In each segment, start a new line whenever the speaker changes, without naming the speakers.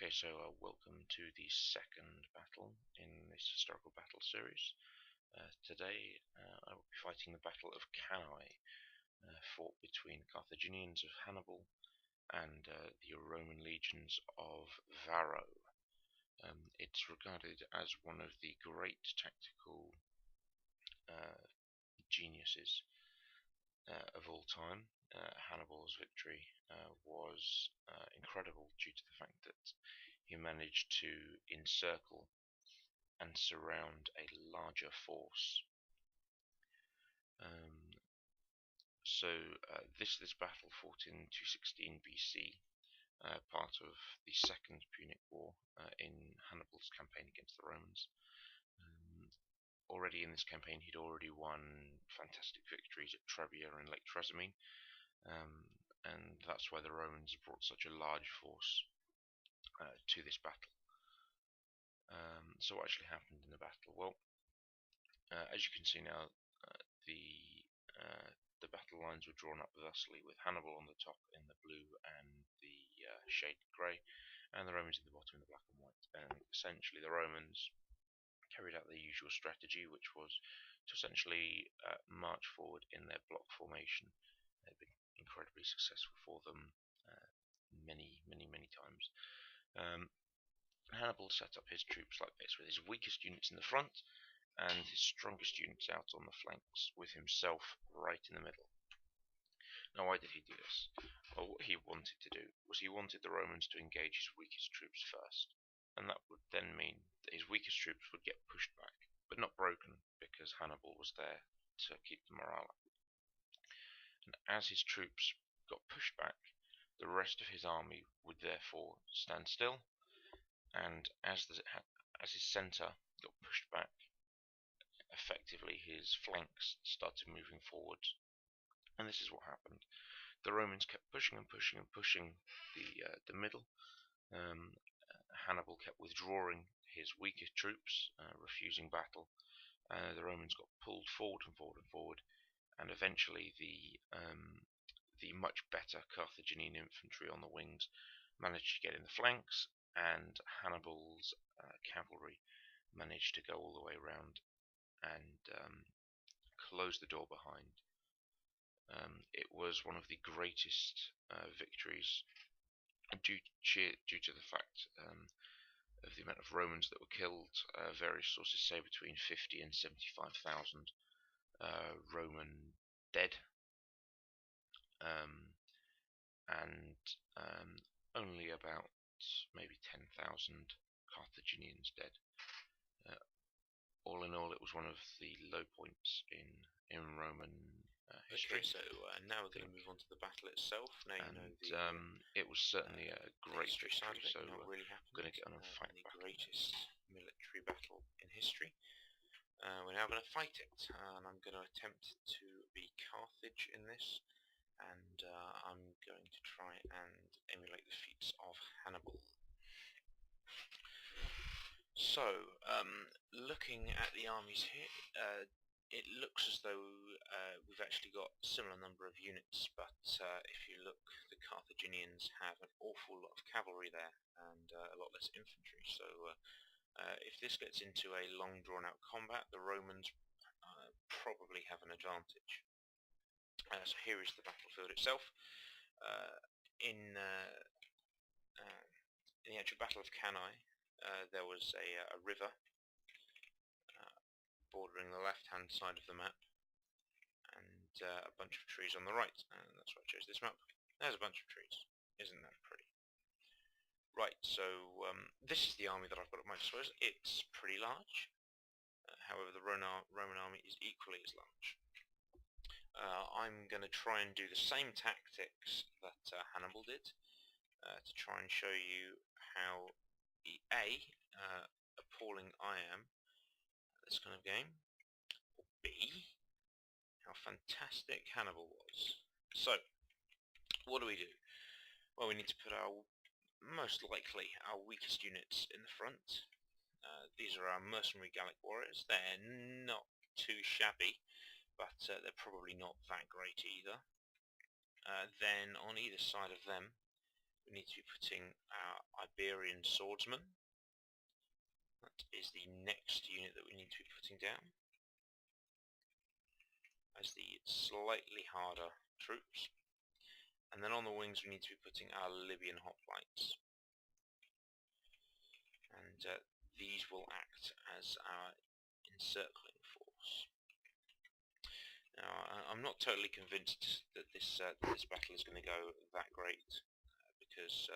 Okay, so welcome to the second battle in this historical battle series. Today I will be fighting the Battle of Cannae, fought between Carthaginians of Hannibal and the Roman legions of Varro. It's regarded as one of the great tactical geniuses of all time. Hannibal's victory was incredible due to the fact that he managed to encircle and surround a larger force. This battle fought in 216 BC, part of the Second Punic War in Hannibal's campaign against the Romans. Already in this campaign, he'd already won fantastic victories at Trebia and Lake Trasimene, and that's why the Romans brought such a large force to this battle. So what actually happened in the battle? Well, as you can see now, the battle lines were drawn up thusly, with Hannibal on the top in the blue and the shaded grey, and the Romans in the bottom in the black and white. And essentially, the Romans carried out their usual strategy, which was to essentially march forward in their block formation. They'd been incredibly successful for them many times. Hannibal set up his troops like this, with his weakest units in the front and his strongest units out on the flanks, with himself right in the middle. Now, why did he do this? Well, what he wanted to do was he wanted the Romans to engage his weakest troops first, and that would then mean that his weakest troops would get pushed back, but not broken, because Hannibal was there to keep the morale up. And as his troops got pushed back, the rest of his army would therefore stand still, and as his centre got pushed back, effectively his flanks started moving forward, and this is what happened. The Romans kept pushing the middle. Hannibal kept withdrawing his weakest troops, refusing battle. The Romans got pulled forward, and eventually the much better Carthaginian infantry on the wings managed to get in the flanks, and Hannibal's cavalry managed to go all the way around and close the door behind. It was one of the greatest victories due to the fact of the amount of Romans that were killed. Various sources say between 50 and 75,000 Roman dead, and only about maybe 10,000 Carthaginians dead. All in all, it was one of the low points in Roman history.
Okay, so now we're going to move on to the battle itself. Now you know
it was certainly a great victory, so
not really
we're going to get on and fight
the greatest military battle in history. We're now going to fight it, and I'm going to attempt to be Carthage in this, and I'm going to try and emulate the feats of Hannibal. So, looking at the armies here, it looks as though we've actually got a similar number of units, but if you look, the Carthaginians have an awful lot of cavalry there and a lot less infantry. So if this gets into a long drawn-out combat, the Romans probably have an advantage. So here is the battlefield itself. In the actual Battle of Cannae, there was a river bordering the left-hand side of the map, and a bunch of trees on the right, and that's why I chose this map. There's a bunch of trees. Isn't that pretty? Right, so this is the army that I've got at my disposal. It's pretty large. However, the Roman army is equally as large. I'm going to try and do the same tactics that Hannibal did, to try and show you how appalling I am at this kind of game, or B, how fantastic Hannibal was. So, what do? Well, we need to put our weakest units in the front. These are our mercenary Gallic warriors. They're not too shabby, but they're probably not that great either. Then on either side of them, we need to be putting our Iberian swordsman. That is the next unit that we need to be putting down as the slightly harder troops. And then on the wings we need to be putting our Libyan hoplites. And these will act as our encircling force. Now, I'm not totally convinced that this battle is going to go that great, because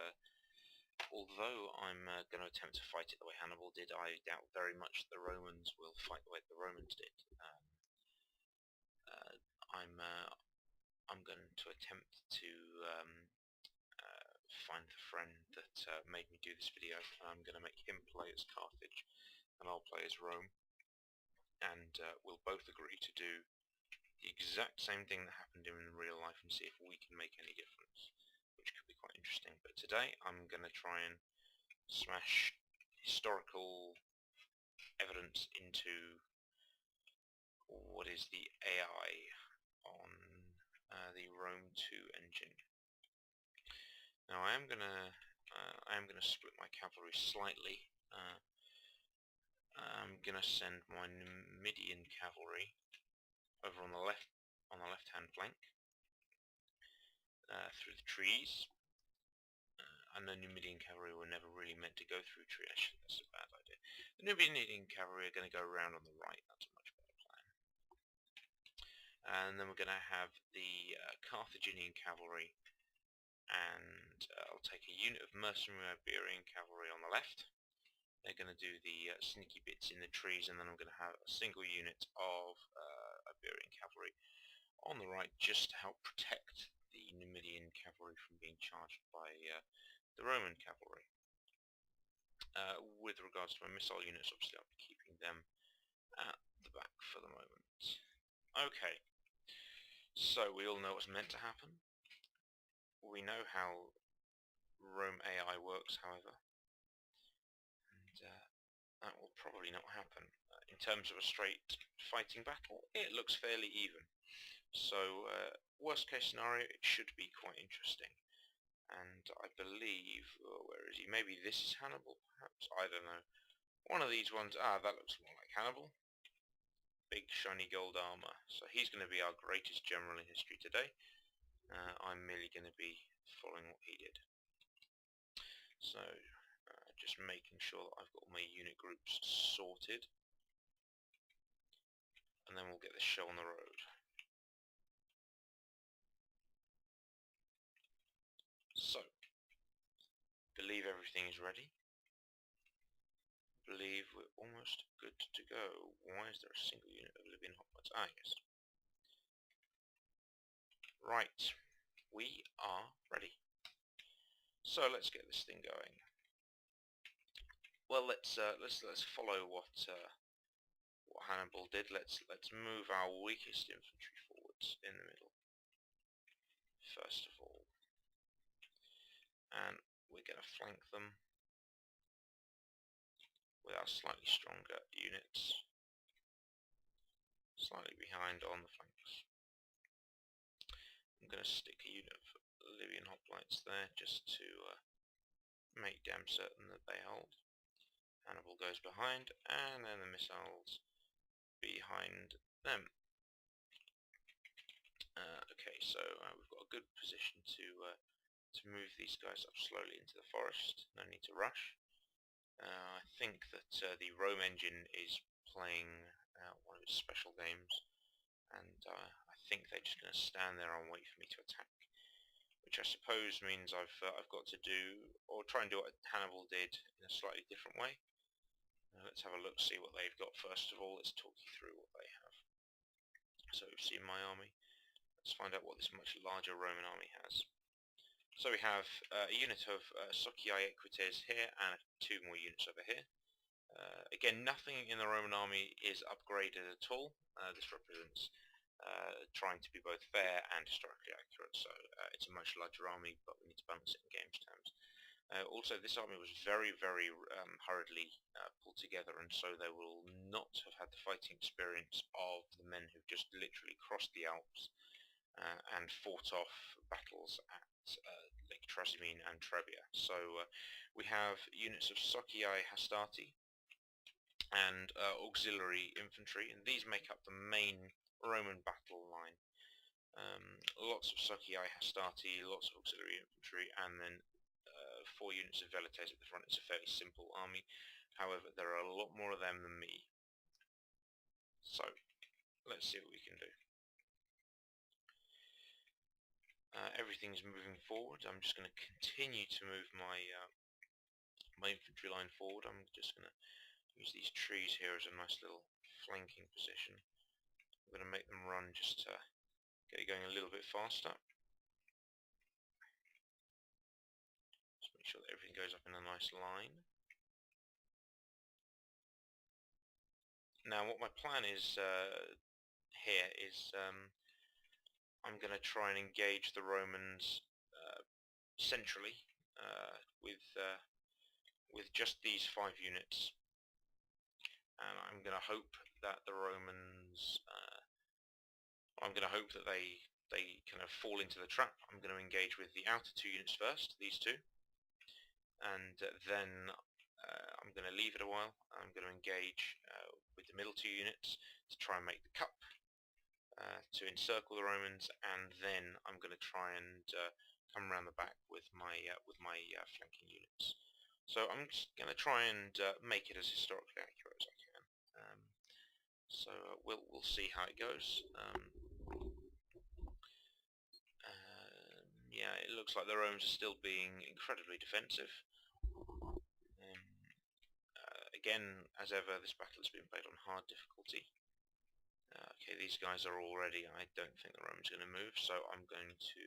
although I'm going to attempt to fight it the way Hannibal did, I doubt very much the Romans will fight the way the Romans did. I'm going to attempt to find the friend that made me do this video, and I'm going to make him play as Carthage, and I'll play as Rome, and we'll both agree to do the exact same thing that happened in real life and see if we can make any difference, which could be quite interesting. But today I'm going to try and smash historical evidence into what is the AI on the Rome 2 engine. Now I am gonna split my cavalry slightly. I'm gonna send my Numidian cavalry over on the left-hand flank through the trees. I know Numidian cavalry were never really meant to go through trees. Actually, that's a bad idea. The Numidian cavalry are going to go around on the right. That's a much better plan. And then we're going to have the Carthaginian cavalry, and I'll take a unit of mercenary Iberian cavalry on the left. They're going to do the sneaky bits in the trees, and then I'm going to have a single unit of Iberian cavalry on the right, just to help protect the Numidian cavalry from being charged by the Roman cavalry. With regards to my missile units, obviously I'll be keeping them at the back for the moment. Okay, so we all know what's meant to happen. We know how Rome AI works, however, and that will probably not happen. In terms of a straight fighting battle, it looks fairly even. So, worst case scenario, it should be quite interesting. And I believe, where is he? Maybe this is Hannibal, perhaps? I don't know. One of these ones, that looks more like Hannibal. Big shiny gold armor. So he's going to be our greatest general in history today. I'm merely going to be following what he did. So, just making sure that I've got all my unit groups sorted. And then we'll get this show on the road. So, believe everything is ready. Believe we're almost good to go. Why is there a single unit of Libyan hoplites? Yes. Right, we are ready. So let's get this thing going. Well, let's follow what Hannibal did. Let's move our weakest infantry forwards in the middle first of all, and we're going to flank them with our slightly stronger units slightly behind on the flanks. I'm going to stick a unit of Libyan hoplites there just to make damn certain that they hold. Hannibal goes behind, and then the missiles behind them. Okay, so we've got a good position to move these guys up slowly into the forest. No need to rush. I think that the Rome engine is playing one of its special games, and I think they're just going to stand there and wait for me to attack, which I suppose means I've got to do, or try and do what Hannibal did in a slightly different way. Let's have a look, see what they've got first of all. Let's talk you through what they have. So we've seen my army. Let's find out what this much larger Roman army has. So we have a unit of Socii Equites here and 2 more units over here. Again, nothing in the Roman army is upgraded at all. This represents trying to be both fair and historically accurate, so it's a much larger army, but we need to balance it in games terms. Also, this army was very, very hurriedly pulled together, and so they will not have had the fighting experience of the men who've just literally crossed the Alps and fought off battles at like Trasimene and Trebia. So we have units of Socii Hastati and auxiliary infantry, and these make up the main Roman battle line. Lots of Socii Hastati, lots of auxiliary infantry, and then 4 units of Velites at the front. It's a fairly simple army. However, there are a lot more of them than me. So, let's see what we can do. Everything's moving forward. I'm just going to continue to move my my infantry line forward. I'm just going to use these trees here as a nice little flanking position. I'm going to make them run just to get it going a little bit faster. Just make sure that everything goes up in a nice line. Now what my plan is here is I'm going to try and engage the Romans centrally with just these 5 units, and I'm going to hope that the Romans I'm going to hope that they kind of fall into the trap. I'm going to engage with the outer 2 units first, these 2, and then I'm going to leave it a while. I'm going to engage with the middle 2 units to try and make the cup to encircle the Romans, and then I'm going to try and come around the back with my flanking units. So I'm just going to try and make it as historically accurate as I can. So we'll see how it goes. Yeah, it looks like the Romans are still being incredibly defensive. Again, as ever, this battle has been played on hard difficulty. Okay, these guys are all ready. I don't think the Romans are going to move, so I'm going to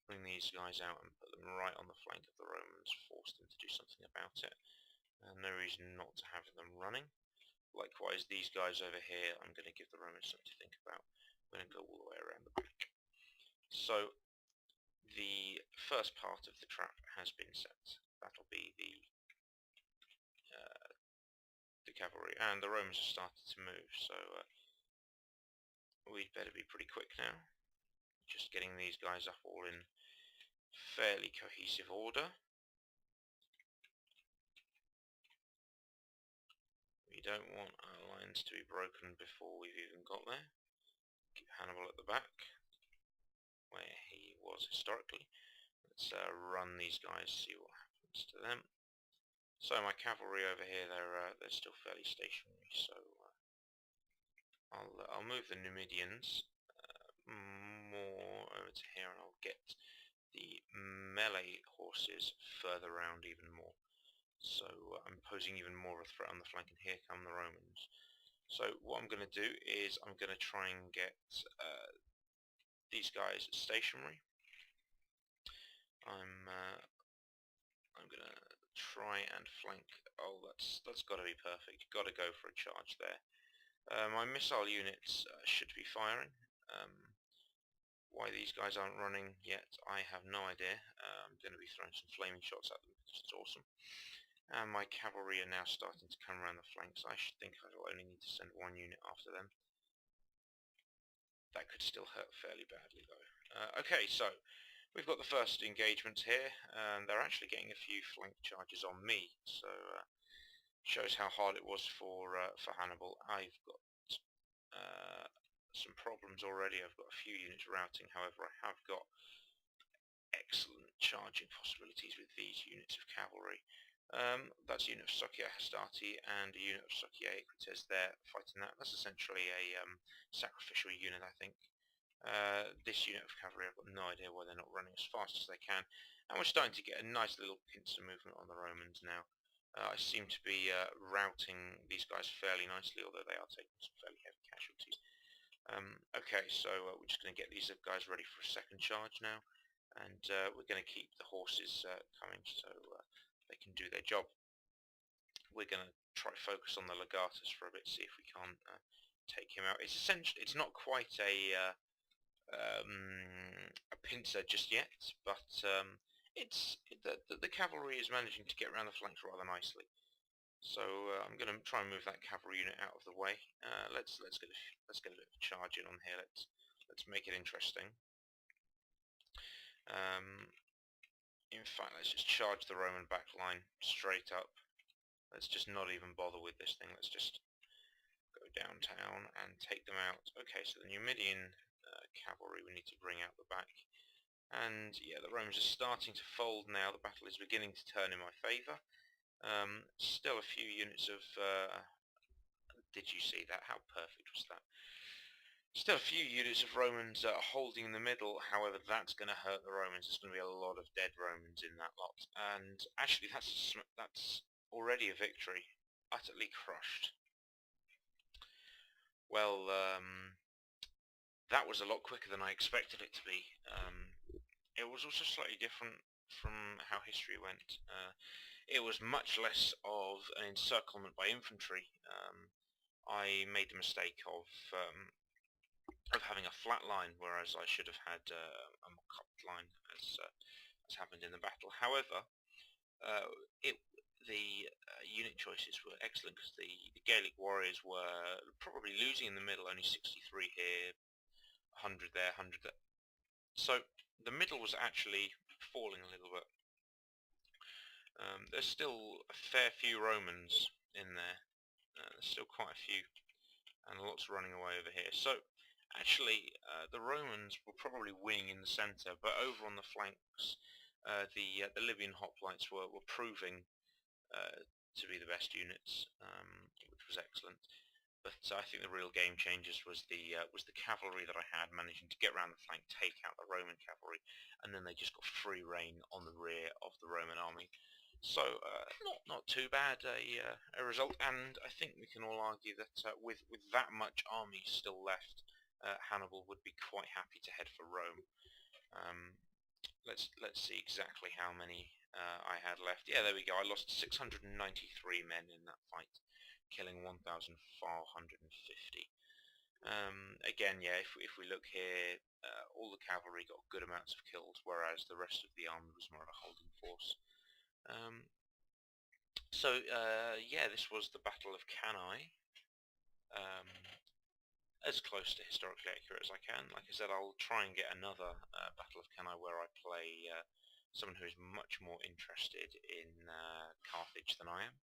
bring these guys out and put them right on the flank of the Romans, force them to do something about it. No reason not to have them running. Likewise, these guys over here, I'm going to give the Romans something to think about. I'm going to go all the way around the back. So, the first part of the trap has been set. That'll be the cavalry, and the Romans have started to move, so we'd better be pretty quick now. Just getting these guys up all in fairly cohesive order. We don't want our lines to be broken before we've even got there. Keep Hannibal at the back, where he was historically. Let's run these guys, see what happens to them. So my cavalry over here, they're still fairly stationary. So I'll move the Numidians more over to here, and I'll get the melee horses further around even more. So I'm posing even more of a threat on the flank, and here come the Romans. So what I'm going to do is I'm going to try and get these guys stationary. I'm going to try and flank. Oh, that's got to be perfect. Got to go for a charge there. My missile units should be firing. Why these guys aren't running yet, I have no idea. I'm going to be throwing some flaming shots at them because it's awesome. And my cavalry are now starting to come around the flanks. I should think I'll only need to send 1 unit after them. That could still hurt fairly badly though. Okay, so we've got the first engagements here. They're actually getting a few flank charges on me, so shows how hard it was for Hannibal. I've got some problems already. I've got a few units routing, however I have got excellent charging possibilities with these units of cavalry. That's a unit of Socii Hastati and a unit of Socii Equites there fighting that. That's essentially a sacrificial unit, I think. This unit of cavalry, I've got no idea why they're not running as fast as they can. And we're starting to get a nice little pincer movement on the Romans now. I seem to be routing these guys fairly nicely, although they are taking some fairly heavy casualties. Okay, so we're just going to get these guys ready for a second charge now, and we're going to keep the horses coming so they can do their job. We're going to try focus on the legatus for a bit, see if we can't take him out. It's essentially, it's not quite a pincer just yet, but the cavalry is managing to get around the flanks rather nicely. So I'm going to try and move that cavalry unit out of the way. Let's get a bit of a charge in on here. Let's make it interesting. In fact, let's just charge the Roman backline straight up. Let's just not even bother with this thing. Let's just go downtown and take them out. Okay, so the Numidian cavalry we need to bring out the back. And yeah, the Romans are starting to fold now. The battle is beginning to turn in my favour. Still a few units of... did you see that? How perfect was that? Still a few units of Romans holding in the middle. However, that's going to hurt the Romans. There's going to be a lot of dead Romans in that lot. And actually, that's already a victory. Utterly crushed. Well, that was a lot quicker than I expected it to be. It was also slightly different from how history went. It was much less of an encirclement by infantry. I made the mistake of having a flat line, whereas I should have had a mock-up line, as happened in the battle. However, the unit choices were excellent because the Gaelic warriors were probably losing in the middle, only 63 here, 100 there, 100 there. So the middle was actually falling a little bit. There's still a fair few Romans in there. There's still quite a few, and lots running away over here. So actually, the Romans were probably winning in the centre, but over on the flanks, the Libyan hoplites were proving to be the best units, which was excellent. But I think the real game changers was the cavalry that I had, managing to get around the flank, take out the Roman cavalry, and then they just got free rein on the rear of the Roman army. So not too bad a result, and I think we can all argue that with that much army still left, Hannibal would be quite happy to head for Rome. Let's see exactly how many I had left. Yeah, there we go. I lost 693 men in that fight, killing 1,450. Again, yeah, if we look here, all the cavalry got good amounts of kills, whereas the rest of the army was more of a holding force. Yeah, this was the Battle of Cannae. As close to historically accurate as I can. Like I said, I'll try and get another Battle of Cannae where I play someone who is much more interested in Carthage than I am,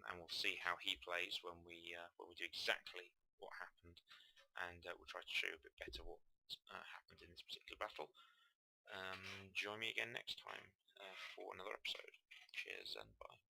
and we'll see how he plays when we do exactly what happened, and we'll try to show you a bit better what happened in this particular battle. Join me again next time for another episode. Cheers and bye.